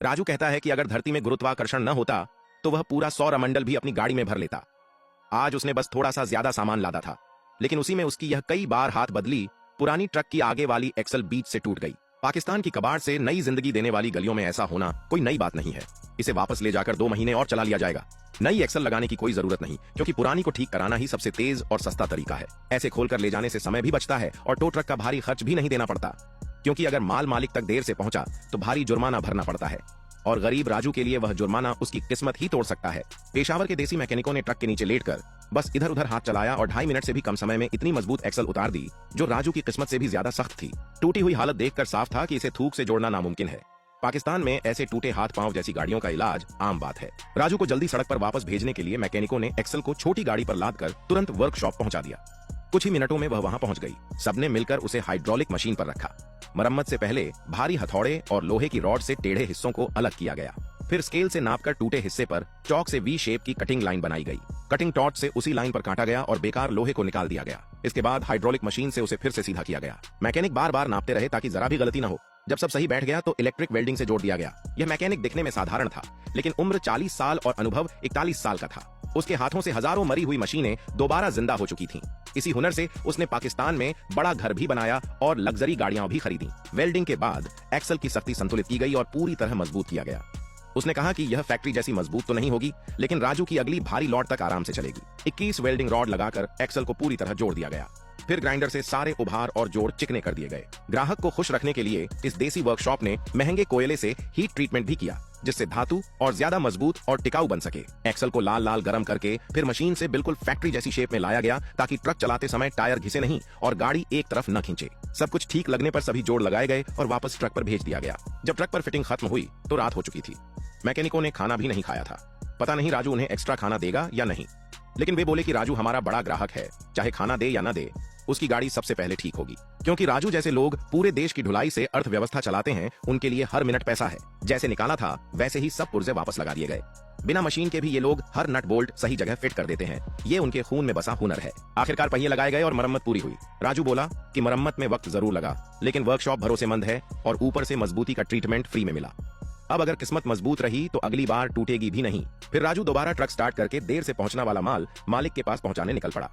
राजू कहता है कि अगर धरती में गुरुत्वाकर्षण न होता तो वह पूरा सौरमंडल भी अपनी गाड़ी में भर लेता। आज उसने बस थोड़ा सा ज्यादा सामान लादा था, लेकिन उसी में उसकी यह कई बार हाथ बदली पुरानी ट्रक की आगे वाली एक्सल बीच से टूट गई। पाकिस्तान की कबाड़ से नई जिंदगी देने वाली गलियों में ऐसा होना कोई नई बात नहीं है। इसे वापस ले जाकर 2 महीने और चला लिया जाएगा। नई एक्सल लगाने की कोई जरूरत नहीं, क्योंकि पुरानी को ठीक कराना ही सबसे तेज और सस्ता तरीका है। ऐसे खोलकर ले जाने से समय भी बचता है और टो ट्रक का भारी खर्च भी नहीं देना पड़ता, क्योंकि अगर माल मालिक तक देर से पहुंचा तो भारी जुर्माना भरना पड़ता है, और गरीब राजू के लिए वह जुर्माना उसकी किस्मत ही तोड़ सकता है। पेशावर के देसी मैकेनिकों ने ट्रक के नीचे लेटकर बस इधर उधर हाथ चलाया और 2.5 मिनट से भी कम समय में इतनी मजबूत एक्सल उतार दी जो राजू की किस्मत से भी ज्यादा सख्त थी। टूटी हुई हालत देखकर साफ था कि इसे थूक से जोड़ना नामुमकिन है। पाकिस्तान में ऐसे टूटे हाथ पांव जैसी गाड़ियों का इलाज आम बात है। राजू को जल्दी सड़क पर वापस भेजने के लिए मैकेनिकों ने एक्सल को छोटी गाड़ी पर लादकर तुरंत वर्कशॉप पहुंचा दिया। कुछ ही मिनटों में वह वहां पहुंच गई। सबने मिलकर उसे हाइड्रोलिक मशीन पर रखा। मरम्मत से पहले भारी हथौड़े और लोहे की रॉड से टेढ़े हिस्सों को अलग किया गया। फिर स्केल से नापकर टूटे हिस्से पर चौक से वी शेप की कटिंग लाइन बनाई गई। कटिंग टॉर्च से उसी लाइन पर काटा गया और बेकार लोहे को निकाल दिया गया। इसके बाद हाइड्रोलिक मशीन से उसे फिर से सीधा किया गया। मैकेनिक बार बार नापते रहे ताकि जरा भी गलती न हो। जब सब सही बैठ गया तो इलेक्ट्रिक वेल्डिंग से जोड़ दिया गया। यह मैकेनिक दिखने में साधारण था, लेकिन उम्र 40 साल और अनुभव 41 साल का था। उसके हाथों से हजारों मरी हुई मशीनें दोबारा जिंदा हो चुकी थीं। इसी हुनर से उसने पाकिस्तान में बड़ा घर भी बनाया और लग्जरी गाड़ियां भी खरीदी। वेल्डिंग के बाद एक्सल की सख्ती संतुलित की गई और पूरी तरह मजबूत किया गया। उसने कहा कि यह फैक्ट्री जैसी मजबूत तो नहीं होगी, लेकिन राजू की अगली भारी लॉट तक आराम से चलेगी। 21 वेल्डिंग रॉड लगाकर एक्सल को पूरी तरह जोड़ दिया गया। फिर ग्राइंडर से सारे उभार और जोड़ चिकने कर दिए गए। ग्राहक को खुश रखने के लिए इस देसी वर्कशॉप ने महंगे कोयले से हीट ट्रीटमेंट भी किया, जिससे धातु और ज्यादा मजबूत और टिकाऊ बन सके। एक्सल को लाल लाल गरम करके फिर मशीन से बिल्कुल फैक्ट्री जैसी शेप में लाया गया, ताकि ट्रक चलाते समय टायर घिसे नहीं और गाड़ी एक तरफ न खींचे। सब कुछ ठीक लगने पर सभी जोड़ लगाए गए और वापस ट्रक पर भेज दिया गया। जब ट्रक पर फिटिंग खत्म हुई तो रात हो चुकी थी। मैकेनिकों ने खाना भी नहीं खाया था। पता नहीं राजू उन्हें एक्स्ट्रा खाना देगा या नहीं, लेकिन वे बोले कि राजू हमारा बड़ा ग्राहक है, चाहे खाना दे या न दे, उसकी गाड़ी सबसे पहले ठीक होगी। क्योंकि राजू जैसे लोग पूरे देश की ढुलाई से अर्थव्यवस्था चलाते हैं, उनके लिए हर मिनट पैसा है। जैसे निकाला था वैसे ही सब पुर्जे वापस लगा दिए गए। बिना मशीन के भी ये लोग हर नट बोल्ट सही जगह फिट कर देते हैं। ये उनके खून में बसा हुनर है। आखिरकार पहिए लगाए गए और मरम्मत पूरी हुई। राजू बोला कि मरम्मत में वक्त जरूर लगा, लेकिन वर्कशॉप भरोसेमंद है और ऊपर से मजबूती का ट्रीटमेंट फ्री में मिला। अब अगर किस्मत मजबूत रही तो अगली बार टूटेगी भी नहीं। फिर राजू दोबारा ट्रक स्टार्ट करके देर से पहुंचने वाला माल मालिक के पास पहुंचाने निकल पड़ा।